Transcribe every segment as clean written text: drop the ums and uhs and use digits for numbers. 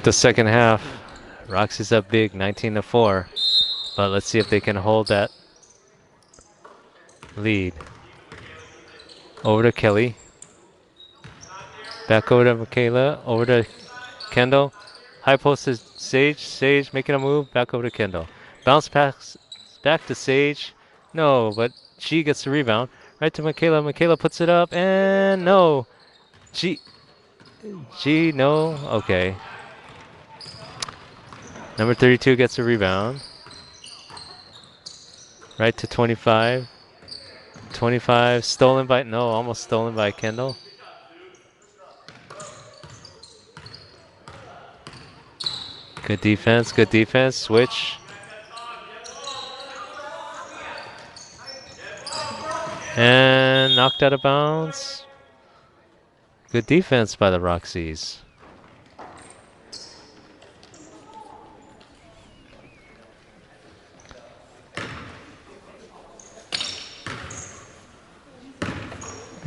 the second half. Roxy's up big, 19-4. But let's see if they can hold that lead. Over to Kelly. Back over to Michaela. Over to Kendall. High post is Sage. Sage making a move. Back over to Kendall. Bounce pass back to Sage. No, but she gets the rebound. Right to Michaela. Michaela puts it up and no. G, no. Okay. Number 32 gets the rebound. Right to 25. 25 stolen by, no, almost stolen by Kendall. Good defense, good defense. Switch. And knocked out of bounds. Good defense by the Roxys.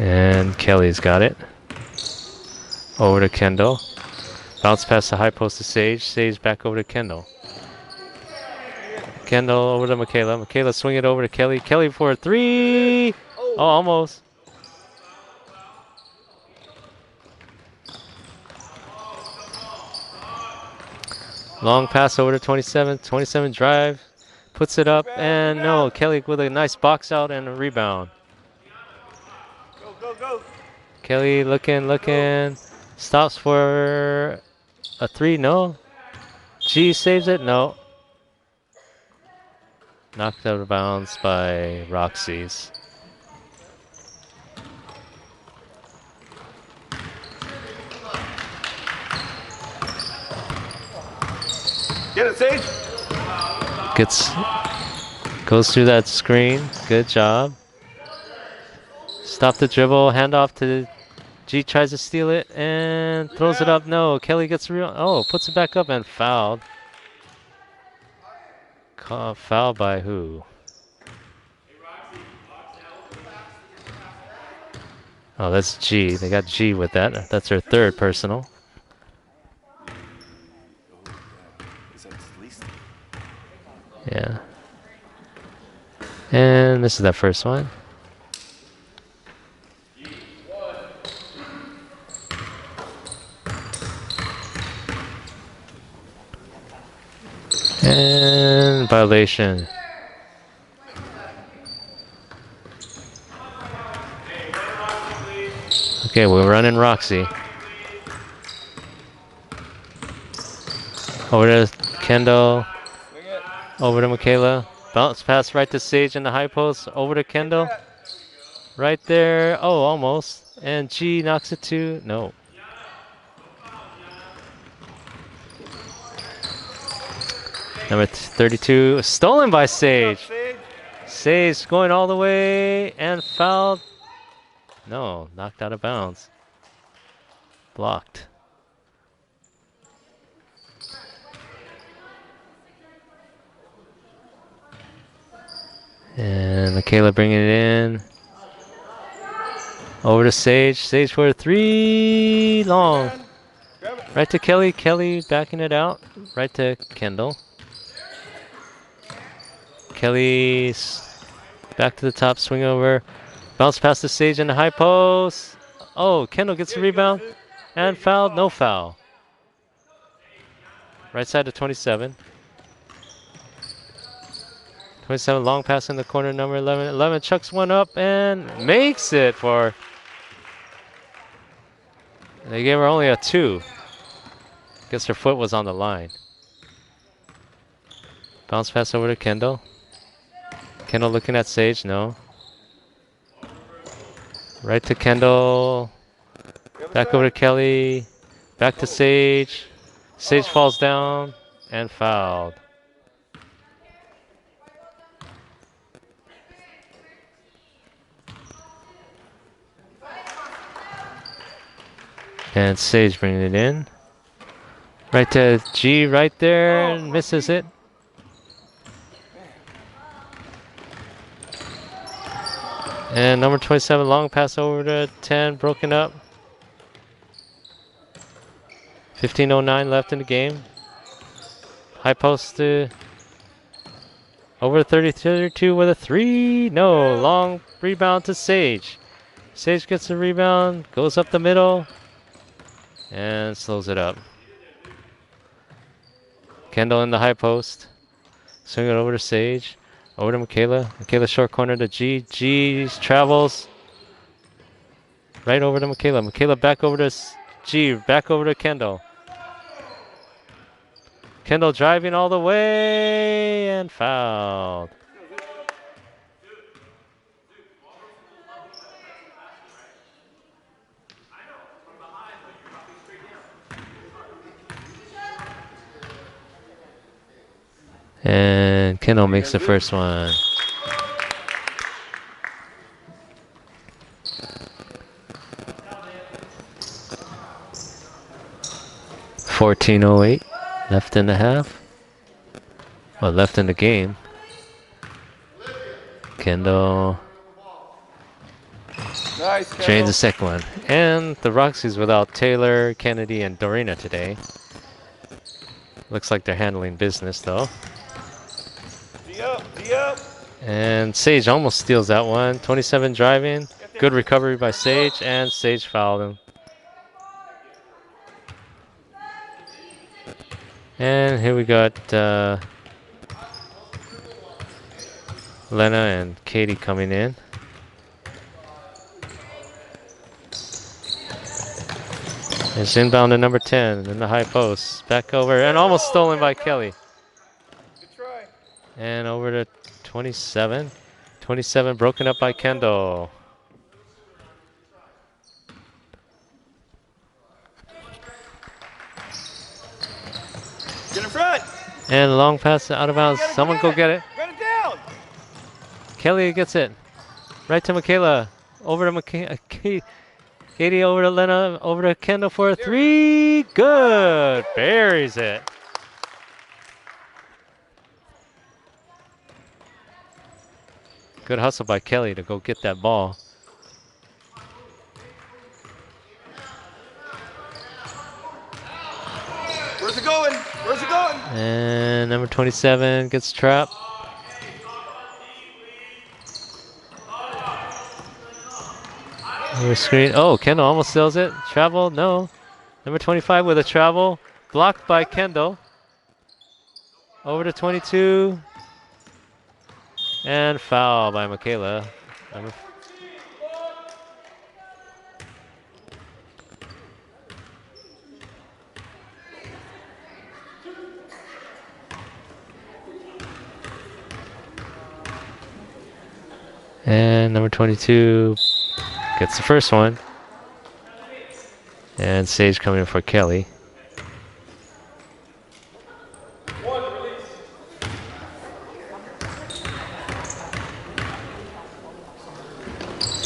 And Kelly's got it. Over to Kendall. Bounce past the high post to Sage. Sage back over to Kendall. Kendall over to Michaela. Michaela swing it over to Kelly. Kelly for a three. Oh, almost. Long pass over to 27. 27 drive. Puts it up. And no, Kelly with a nice box out and a rebound. Go. Kelly looking. Stops for a three. No. G saves it. No. Knocked out of bounds by Roxy's. Get it, Sage. Goes through that screen. Good job. Stop the dribble. Hand off to G. Tries to steal it and throws it up. No. Kelly gets real. Oh, puts it back up and fouled. Fouled by who? Oh, that's G. They got G with that. That's their third personal. Yeah. And this is that first one. And violation. Okay, we're running Roxy. Over to Kendall. Over to Michaela. Bounce pass right to Sage in the high post. Over to Kendall. Right there. Oh, almost. And G knocks it to. No. Number 32. Stolen by Sage. Sage going all the way and fouled. No, knocked out of bounds. Blocked. And Michaela bringing it in. Over to Sage. Sage for a three. Long. Right to Kelly. Kelly backing it out. Right to Kendall. Kelly's back to the top. Swing over. Bounce past the Sage in the high post. Oh, Kendall gets the rebound. And fouled. No foul. Right side to 27. 27 long pass in the corner, number 11. 11 chucks one up and makes it for. They gave her only a 2. Guess her foot was on the line. Bounce pass over to Kendall. Kendall looking at Sage, no. Right to Kendall. Back over to Kelly. Back to Sage. Sage falls down and fouled. And Sage bringing it in. Right to G right there. And misses it. And number 27 long pass over to 10. Broken up. 15:09 left in the game. High post over 32 with a 3. No, long rebound to Sage. Sage gets the rebound, goes up the middle, and slows it up. Kendall in the high post. Swing it over to Sage. Over to Michaela. Michaela short corner to G. G travels right over to Michaela. Michaela back over to G. Back over to Kendall. Kendall driving all the way and fouled. And Kendall makes the first one. $14:08 left in the half. Well, left in the game. Kendall Nice, drains the second one. And the Roxy's without Taylor, Kennedy, and Dorina today. Looks like they're handling business though. D up, D up. And Sage almost steals that one. 27 driving. Good recovery by Sage, and Sage fouled him. And here we got Lena and Katie coming in. It's inbound to number 10 in the high post. Back over and almost stolen by Kelly. Good try. And over to 27. 27 broken up by Kendall. Get in front. And long pass out of bounds. Someone go get it. Run it down. Kelly gets it. Right to Michaela. Over to Katie over to Lena. Over to Kendall for a 3. Good. Buries it. Good hustle by Kelly to go get that ball. Where's it going? Where's it going? And number 27 gets trapped. Over screen. Oh, Kendall almost steals it. Travel, no. Number 25 with a travel. Blocked by Kendall. Over to 22. And foul by Michaela. And number 22 gets the first one. And Sage coming in for Kelly.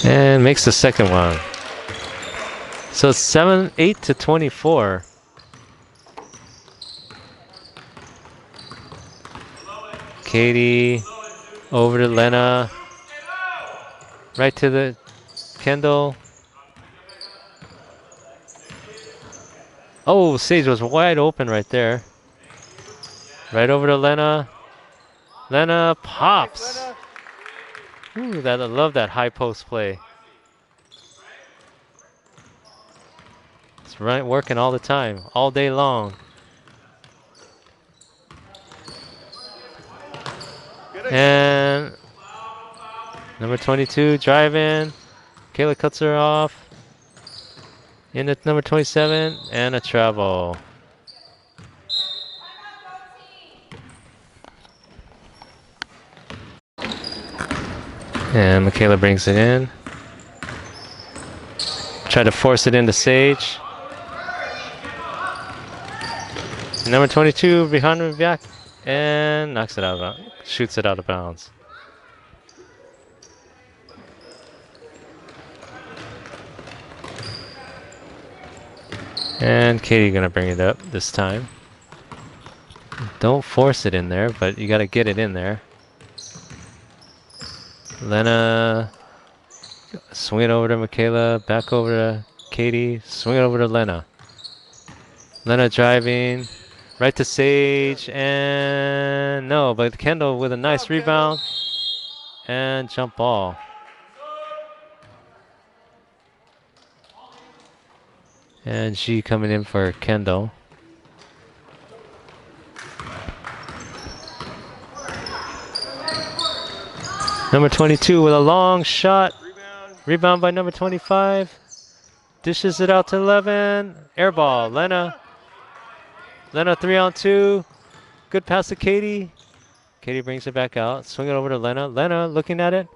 And makes the second one. So it's 7-8 to 24. Katie over to Lena. Right to the Kendall. Oh, Sage was wide open right there. Right over to Lena. Lena pops. Ooh, I love that high post play. It's right, working all the time, all day long. And number 22 driving. Kayla cuts her off. In at number 27 and a travel. And Michaela brings it in. Try to force it into Sage. Number 22 behind her back and knocks it out, shoots it out of bounds. And Katie gonna bring it up this time. Don't force it in there, but you gotta get it in there. Lena, swing it over to Michaela, back over to Katie, swing it over to Lena. Lena driving. Right to Sage. And no, but Kendall with a nice rebound. And jump ball. And G coming in for Kendall. Number 22 with a long shot. Rebound by number 25. Dishes it out to 11. Air ball. Lena 3-on-2. Good pass to Katie. Katie brings it back out. Swing it over to Lena. Lena looking at it.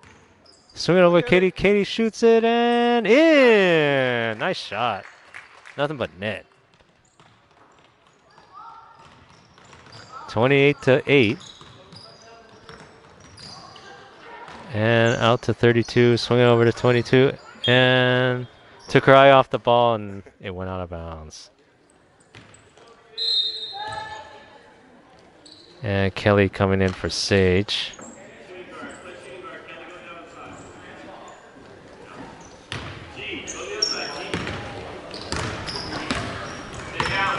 Swing it over to Katie. Katie shoots it and in. Nice shot. Nothing but net. 28-8. And out to 32. Swing it over to 22. And took her eye off the ball and it went out of bounds. And Kelly coming in for Sage.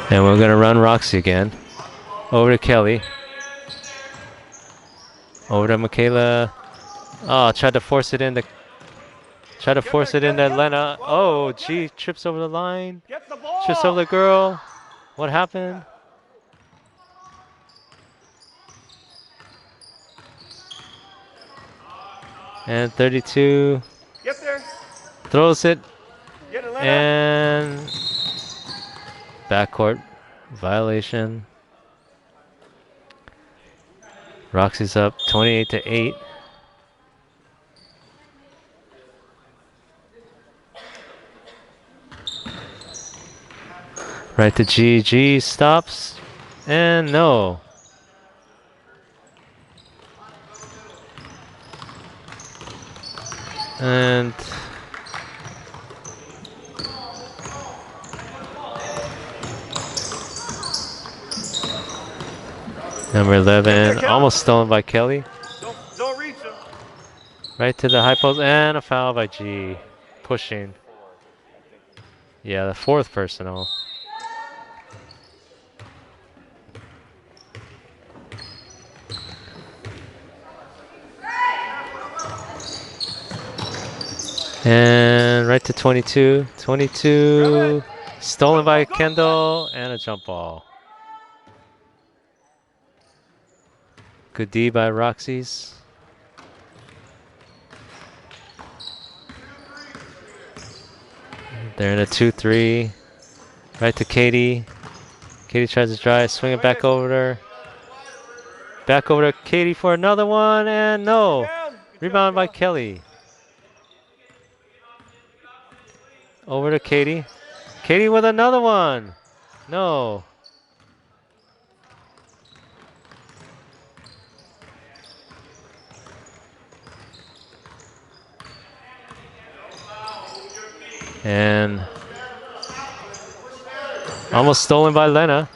And we're going to run Roxy again. Over to Kelly. Over to Michaela. Oh, tried to force it into. Tried to force it into Lena. Oh, gee, trips over the line. Trips over the girl. What happened? And 32. Get there. Throws it. Get it, Lena. And backcourt violation. Roxy's up 28-8. Right to G. G stops. And no. And number 11, almost stolen by Kelly. Don't reach him. Right to the high post and a foul by G. Pushing. Yeah, the fourth personal. And right to 22. 22. Stolen by Kendall and a jump ball. Good D by Roxy's. They're in a 2-3. Right to Katie. Katie tries to drive, swing it back over to her. Back over to Katie for another one, and no. Rebound by Kelly. Over to Katie. Katie with another one. No. And almost stolen by Lena.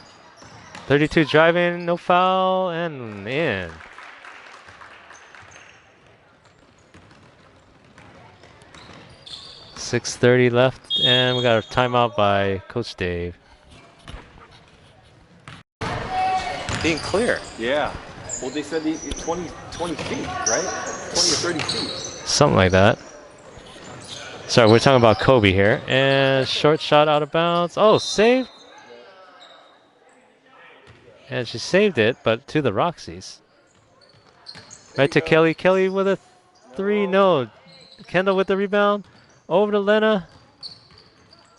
32 driving, no foul, and in. .630 left, and we got a timeout by Coach Dave. Being clear. Yeah. Well, they said 20 feet, right? 20 or 30 feet. Something like that. Sorry, we're talking about Kobe here. And short shot out of bounds. Oh, save. And she saved it, but to the Roxy's. Right to Kelly. Kelly with a 3. No. Kendall with the rebound. Over to Lena.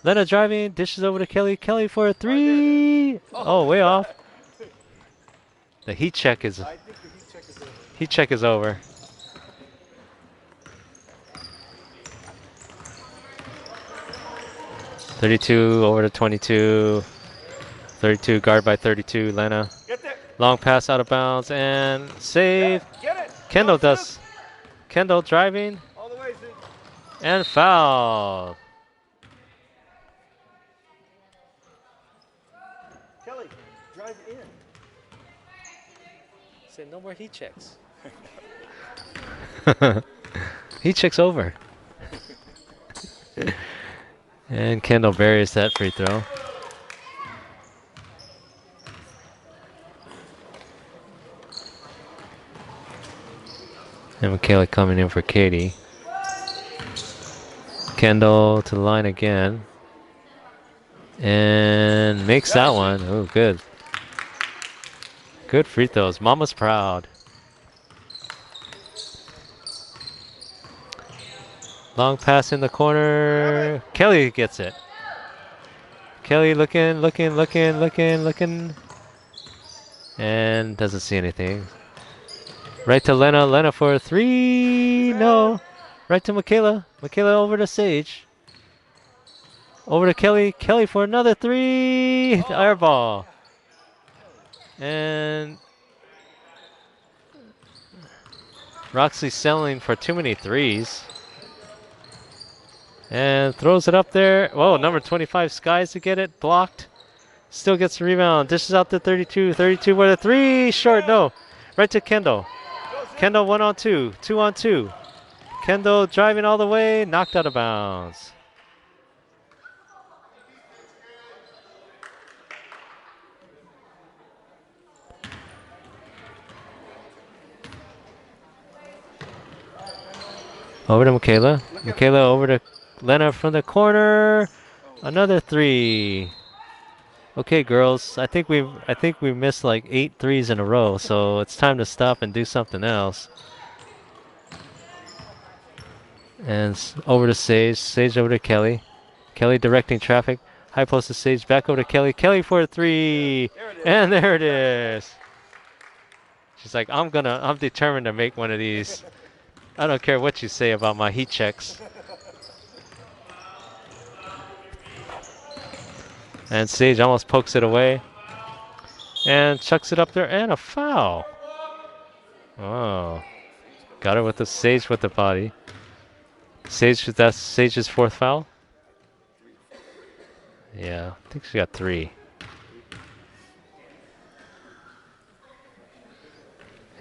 Lena driving. Dishes over to Kelly. Kelly for a 3. Oh, way off. The heat check is. Heat check is over. .32 over to 22. 32 guard by 32. Lena. Long pass out of bounds and save. Kendall does. Kendall driving. And foul. Kelly, drive in. Say no more heat checks. Heat checks over. And Kendall buries that free throw. And Michaela coming in for Katie. Kendall to the line again. And makes that one. Oh, good. Good free throws. Mama's proud. Long pass in the corner. Kelly gets it. Kelly looking. And doesn't see anything. Right to Lena. Lena for a three. No. Right to Michaela. Michaela over to Sage. Over to Kelly. Kelly for another three. Air ball. And Roxy selling for too many threes. And throws it up there. Whoa, number 25 Skies to get it. Blocked. Still gets the rebound. Dishes out to 32. 32 with a three. Short, no. Right to Kendall. Kendall 1-on-2. 2-on-2. Kendall driving all the way. Knocked out of bounds. Over to Michaela. Michaela over to Lena from the corner. Another three. Okay, girls. I think we missed like 8 threes in a row, so it's time to stop and do something else. And over to Sage. Sage over to Kelly. Kelly directing traffic. High post to Sage. Back over to Kelly. Kelly for a three. And there it is. She's like, I'm determined to make one of these. I don't care what you say about my heat checks. And Sage almost pokes it away. And chucks it up there. And a foul. Oh. Got her with the Sage with the body. Sage, that's Sage's 4th foul? Yeah, I think she got 3.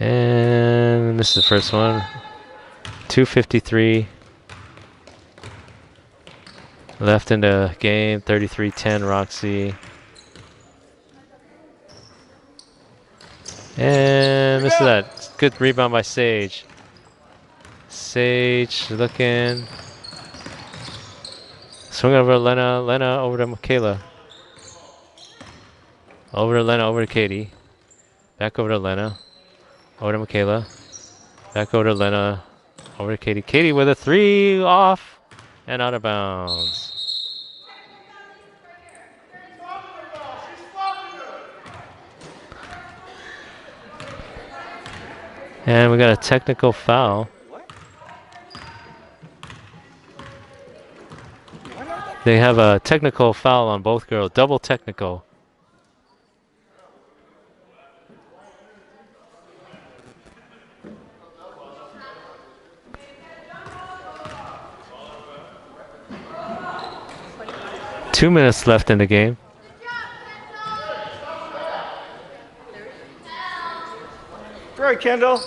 And this is the first one. 2:53 left in the game. 33-10 Roxy. And this is that. Good rebound by Sage. Sage looking. Swing over to Lena. Lena over to Michaela. Over to Lena, over to Katie. Back over to Lena. Over to Michaela. Back over to Lena. Over to Katie. Katie with a three off and out of bounds. And we got a technical foul. They have a technical foul on both girls. Double technical. Two minutes left in the game. Right, Kendall.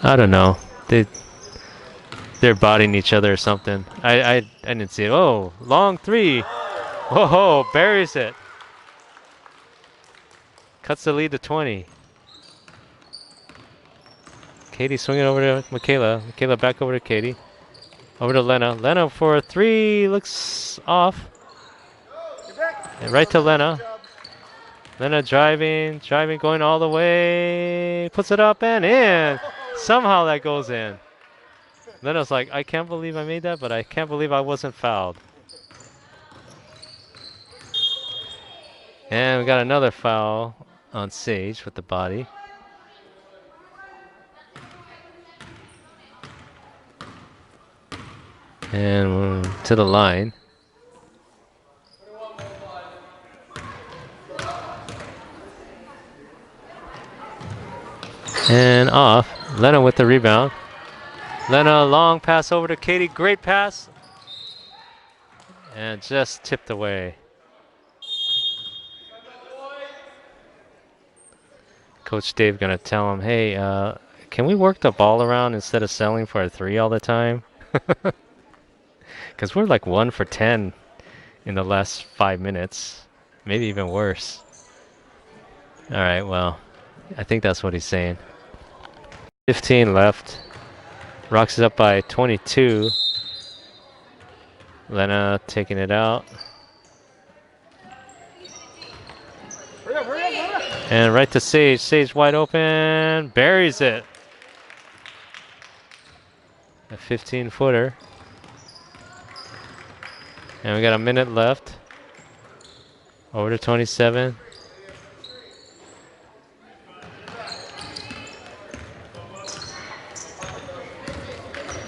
I don't know. They're bodying each other or something. I didn't see it. Oh, long three. Whoa, buries it. Cuts the lead to 20. Katie swinging over to Michaela. Michaela back over to Katie. Over to Lena. Lena for a three. Looks off. And right to Lena. Lena driving, going all the way. Puts it up and in. Somehow that goes in. Lena's like, I can't believe I made that, but I can't believe I wasn't fouled. And we got another foul on Sage with the body. And we're to the line. And off. Lena with the rebound. Lena, long pass over to Katie. Great pass. And just tipped away. Coach Dave gonna tell him, hey, can we work the ball around instead of selling for a three all the time? Because we're like 1 for 10 in the last 5 minutes. Maybe even worse. All right, well, I think that's what he's saying. 15 left. Roxy's up by 22. Lena taking it out. Hurry up, hurry up, hurry up. And right to Sage. Sage wide open. Buries it. A 15-footer. And we got a minute left. Over to 27.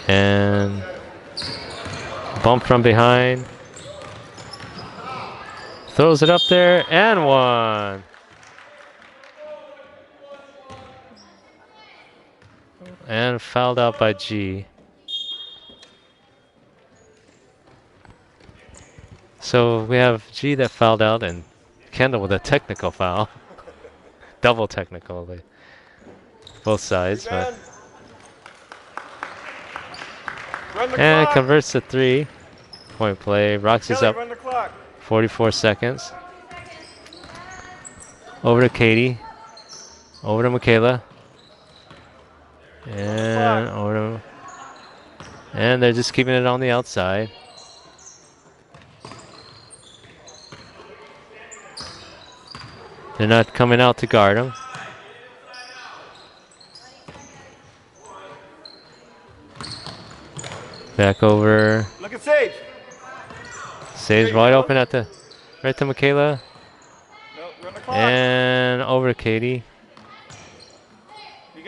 And bump from behind. Throws it up there and one. And fouled out by G. So we have G that fouled out and Kendall with a technical foul. Double technical. Both sides. But and converts to 3. Point play. Roxy's up 44 seconds. Over to Katie. Over to Michaela. And over to, and they're just keeping it on the outside. They're not coming out to guard him. Back over. Look at Sage. Sage wide open at the right to Michaela. No, run the clock. And over to Katie.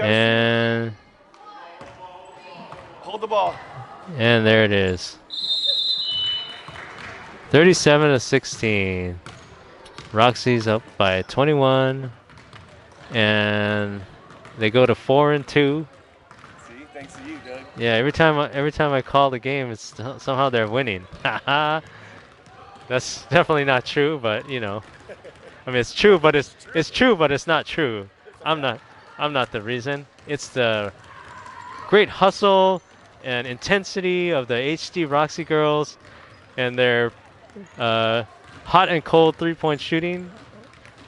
And hold the ball. And there it is. 37-16. Roxy's up by 21. And they go to 4-2. See, thanks to you, Doug. Yeah, every time I call the game, it's somehow they're winning. Haha. That's definitely not true, but you know, I mean it's true, but it's true, but it's not true. I'm not the reason. It's the great hustle and intensity of the HD Roxy Girlz and their hot and cold three-point shooting.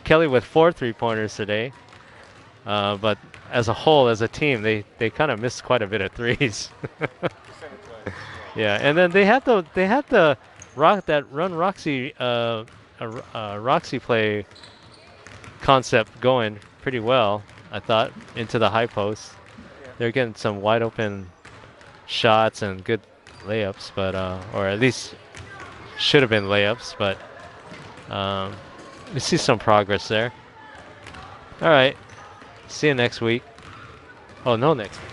Kelly with 4 3-pointers today, but as a whole, as a team, they kind of missed quite a bit of threes. Yeah, and then they had the run Roxy Roxy play concept going pretty well, I thought, into the high post. Yeah. They're getting some wide open shots and good layups, but or at least should have been layups, but we see some progress there. All right, see you next week. Oh, no, next week.